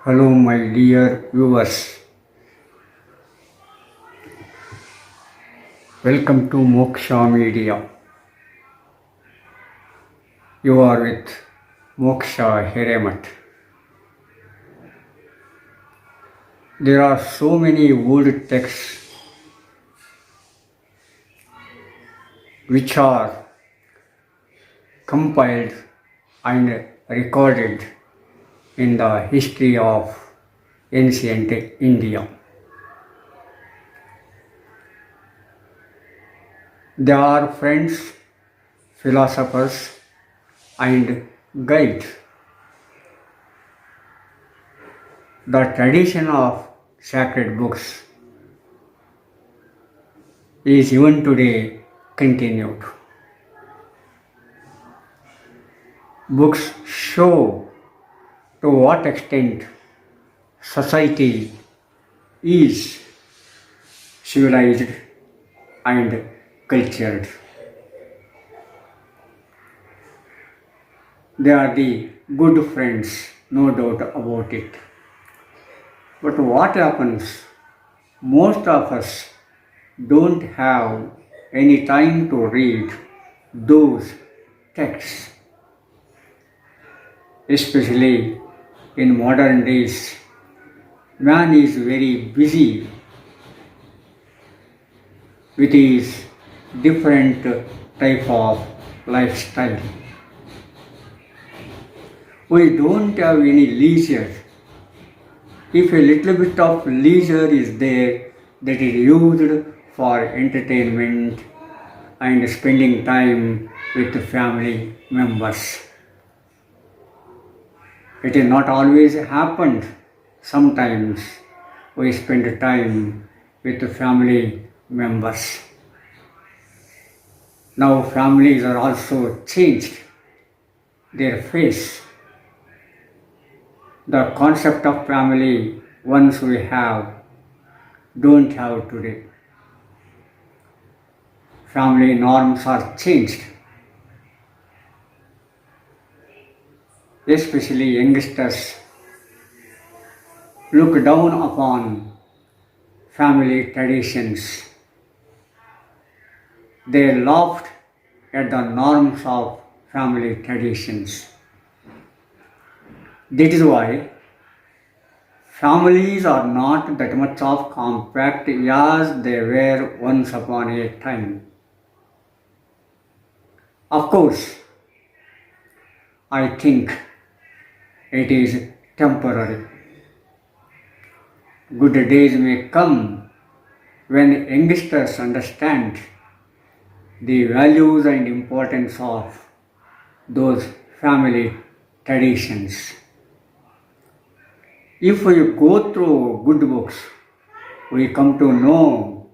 Hello, my dear viewers. Welcome to Moksha Media. You are with Moksha Hiremat. There are so many old texts which are compiled and recorded in the history of ancient India. They are friends, philosophers, and guides. The tradition of sacred books is even today continued. Books show to what extent society is civilized and cultured. They are the good friends, no doubt about it. But what happens? Most of us don't have any time to read those texts, especially in modern days. Man is very busy with his different type of lifestyle. We don't have any leisure. If a little bit of leisure is there, that is used for entertainment and spending time with family members. It is not always happened. Sometimes we spend time with family members. Now families are also changed their face. The concept of family once we don't have today. Family norms are changed. Especially youngsters look down upon family traditions. They laughed at the norms of family traditions. That is why families are not that much of compact as they were once upon a time. Of course, I think it is temporary. Good days may come when youngsters understand the values and importance of those family traditions. If we go through good books, we come to know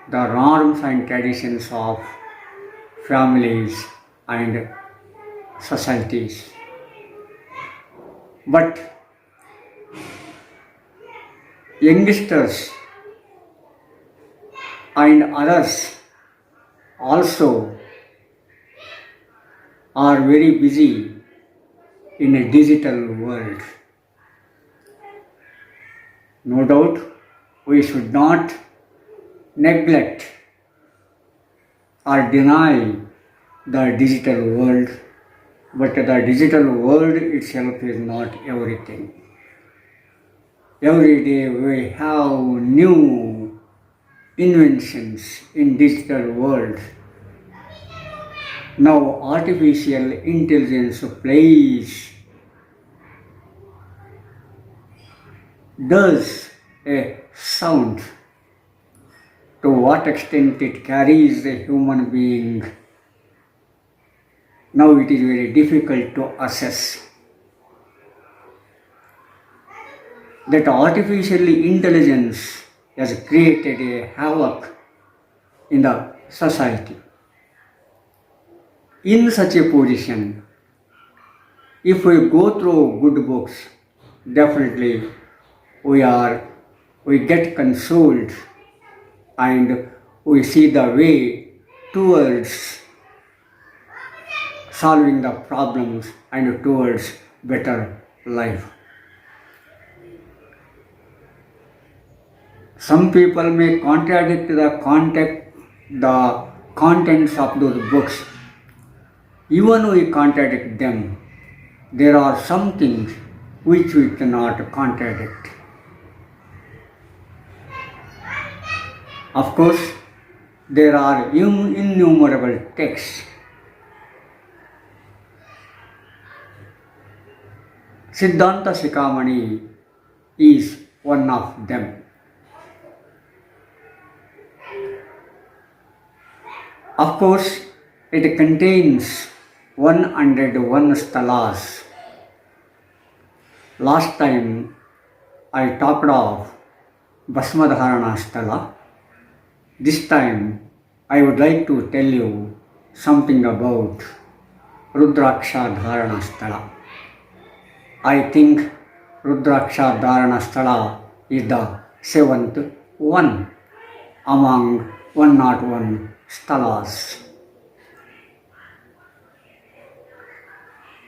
the norms and traditions of families and societies. But youngsters and others also are very busy in a digital world. No doubt, we should not neglect or deny the digital world, but the digital world itself is not everything. Every day we have new inventions in digital world. Now artificial intelligence does a sound. To what extent it carries a human being, now it is very difficult to assess. That artificial intelligence has created a havoc in the society. In such a position, if we go through good books, definitely we get consoled and we see the way towards solving the problems and towards better life. Some people may contradict the contents of those books. Even we contradict them, there are some things which we cannot contradict. Of course, there are innumerable texts. Siddhanta Shikamani is one of them. Of course, it contains 101 sthalas. Last time I talked of Bhasmadharana sthala. This time I would like to tell you something about Rudraakshadhaarana sthala. I think Rudraakshadhaarana sthala is the 7th one among 101 sthalas.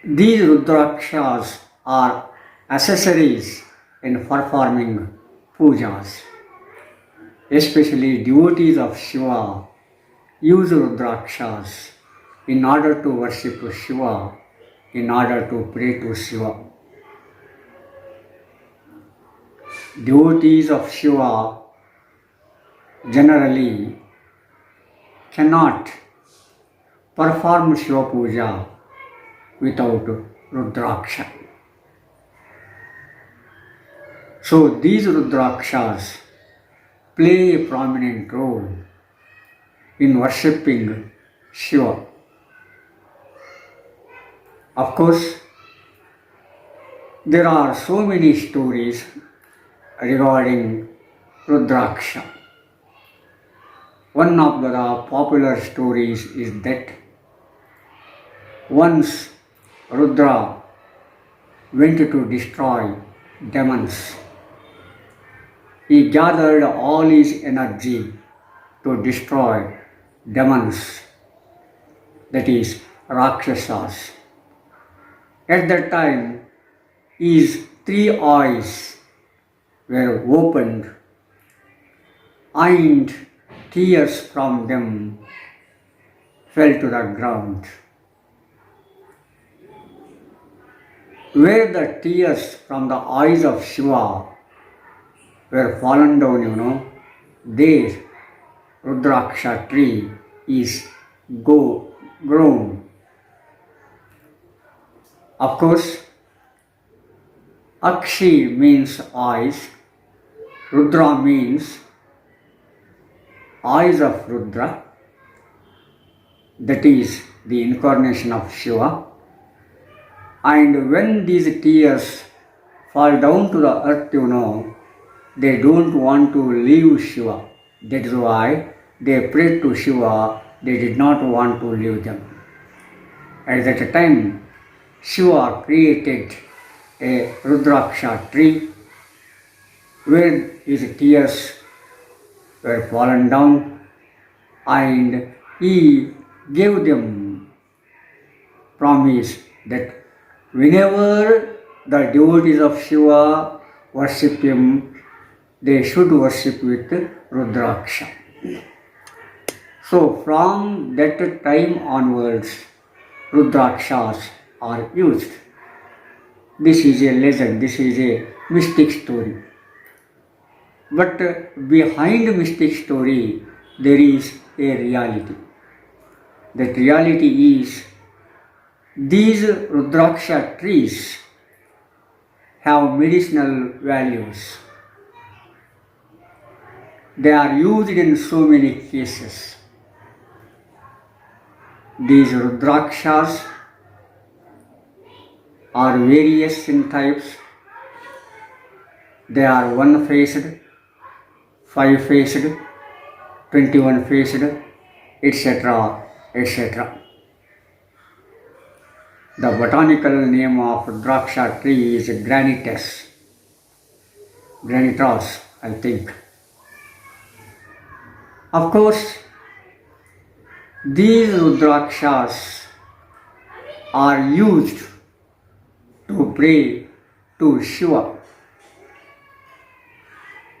These Rudrakshas are accessories in performing pujas. Especially devotees of Shiva use Rudrakshas in order to worship Shiva, in order to pray to Shiva. Devotees of Shiva generally cannot perform Shiva puja without Rudraksha. So these Rudrakshas play a prominent role in worshipping Shiva. Of course, there are so many stories regarding Rudraksha. One of the popular stories is that once Rudra went to destroy demons. He gathered all his energy to destroy demons, that is, Rakshasas. At that time, his 3 eyes were opened and tears from them fell to the ground. Where the tears from the eyes of Shiva were fallen down, there Rudraksha tree is grown. Of course, Akshi means eyes, Rudra means eyes of Rudra, that is the incarnation of Shiva. And when these tears fall down to the earth, they don't want to leave Shiva. That is why they prayed to Shiva, they did not want to leave them. At that time, Shiva created a Rudraksha tree where his tears were fallen down, and he gave them promise that whenever the devotees of Shiva worship him, they should worship with Rudraksha. So from that time onwards, Rudrakshas are used. This is a legend, this is a mystic story. But behind mystic story, there is a reality. That reality is these Rudraksha trees have medicinal values. They are used in so many cases. These Rudrakshas are various in types. They are 1-faced, 5-faced, 21-faced, etc., etc. The botanical name of Rudraksha tree is granitas, I think. Of course, these Rudrakshas are used to pray to Shiva.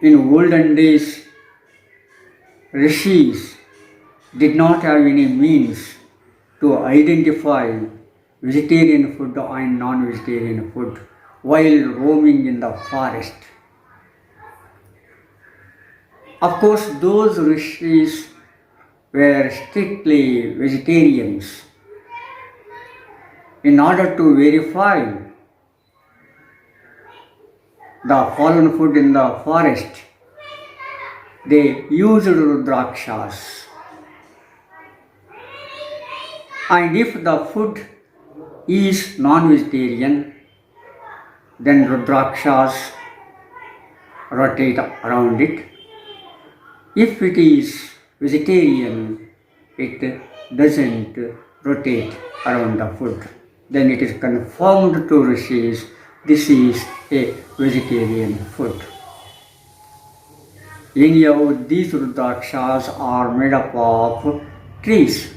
In olden days, rishis did not have any means to identify vegetarian food and non-vegetarian food while roaming in the forest. Of course, those rishis were strictly vegetarians. In order to verify the fallen food in the forest, they used Rudrakshas. And if the food is non-vegetarian, then Rudrakshas rotate around it. If it is vegetarian, it doesn't rotate around the food. Then it is confirmed to rishis, this is a vegetarian food. Anyhow, these Rudrakshas are made up of trees.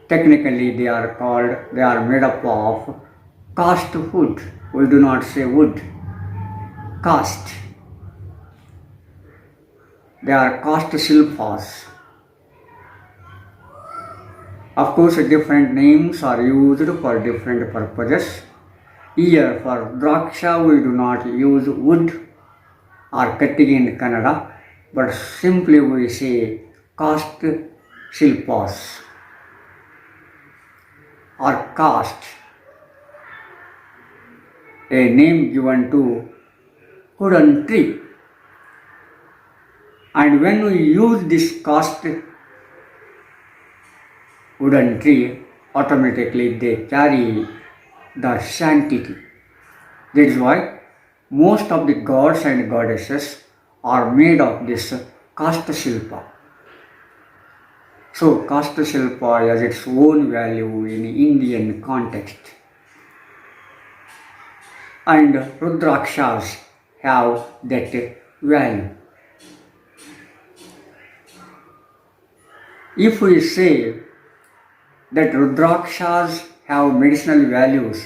Technically, they are made up of cast wood. We do not say wood, cast. They are cast shilpas. Of course, different names are used for different purposes. Here, for Rudraksha, we do not use wood or cutting in Kannada, but simply we say cast shilpas or cast, a name given to wooden tree. And when we use this cast wooden tree, automatically they carry the sanctity. That is why most of the gods and goddesses are made of this cast shilpa. So cast shilpa has its own value in Indian context. And Rudrakshas have that value. If we say that Rudrakshas have medicinal values,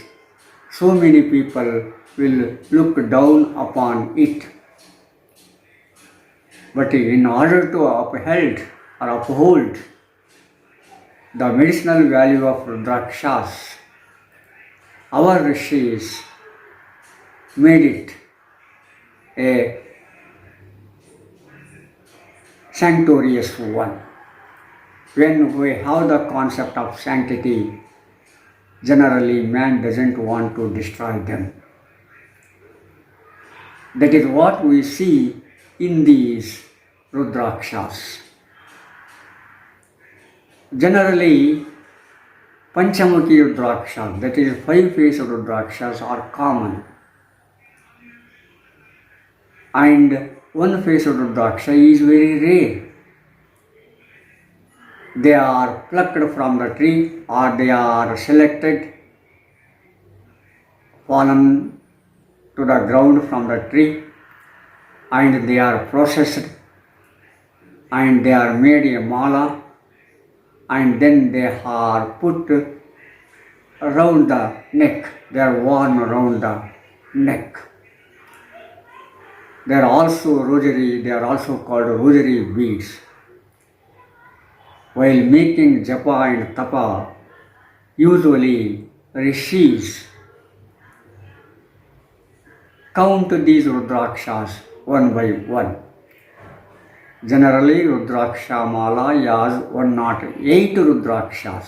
so many people will look down upon it. But in order to uphold the medicinal value of Rudrakshas, our rishis made it a sanctorious one. When we have the concept of sanctity, generally man doesn't want to destroy them. That is what we see in these Rudrakshas. Generally, Panchamukhi Rudrakshas, that is 5-faced Rudrakshas, are common. And 1-faced Rudraksha is very rare. They are plucked from the tree or they are selected, fallen to the ground from the tree, and they are processed and they are made a mala, and then they are put around the neck. They are worn around the neck. They are also called rosary beads. While making japa and tapa, usually rishis count these Rudrakshas one by one. Generally, Rudraksha mala has 108 Rudrakshas.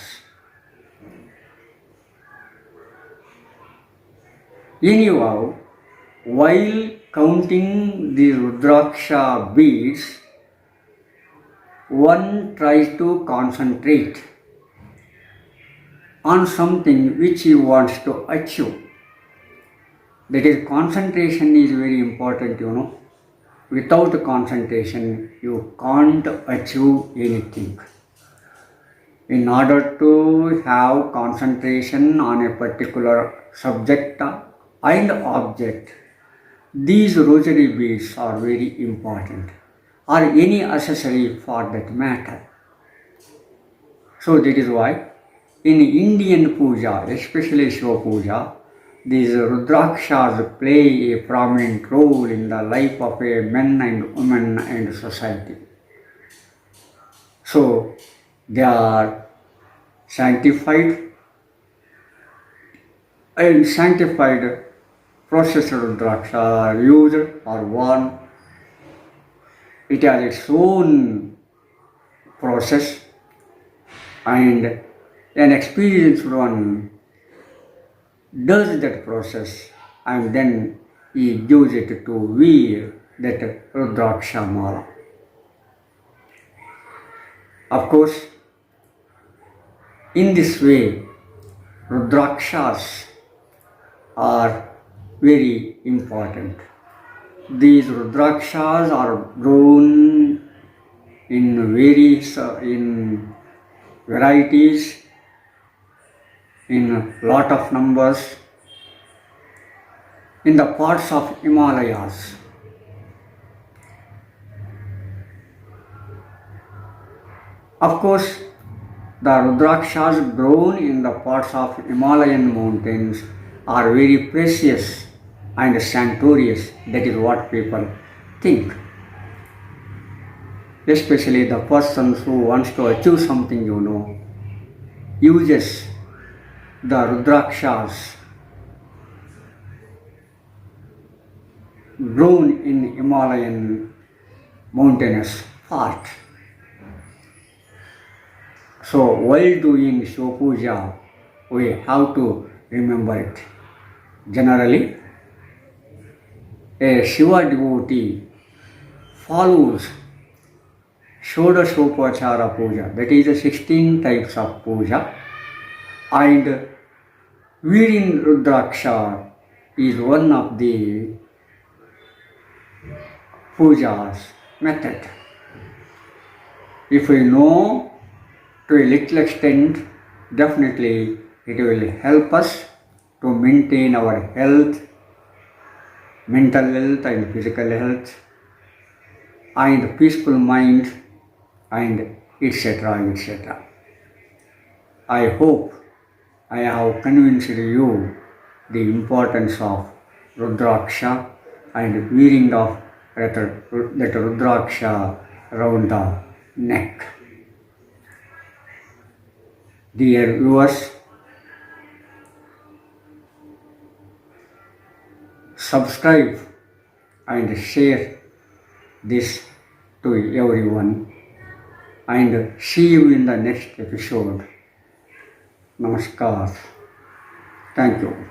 Anyhow, while counting the Rudraksha beads, one tries to concentrate on something which he wants to achieve. That is, concentration is very important, Without concentration, you can't achieve anything. In order to have concentration on a particular subject and object, these rosary beads are very important, or any accessory for that matter. So that is why in Indian puja, especially Shiva puja, these Rudrakshas play a prominent role in the life of a men and women and society. So they are sanctified and sanctified processed Rudraksha are used or worn. It has its own process, and an experienced one does that process, and then he gives it to wear that Rudraksha mala. Of course, in this way, Rudrakshas are very important. These Rudrakshas are grown in various in varieties, in lot of numbers, in the parts of Himalayas. Of course, the Rudrakshas grown in the parts of Himalayan mountains are very precious and sanctuarious. That is what people think. Especially the persons who wants to achieve something, uses the Rudrakshas grown in Himalayan mountainous part. So while doing Shiva Puja, we have to remember it. Generally, a Shiva devotee follows Shodashopachara Puja, that is the 16 types of puja, and wearing Rudraksha is one of the puja's method. If we know to a little extent, definitely it will help us to maintain our health, mental health and physical health, and peaceful mind, and etc. etc. I hope I have convinced you the importance of Rudraksha and wearing of that Rudraksha around the neck. Dear viewers, subscribe and share this to everyone, and see you in the next episode. Namaskar. Thank you.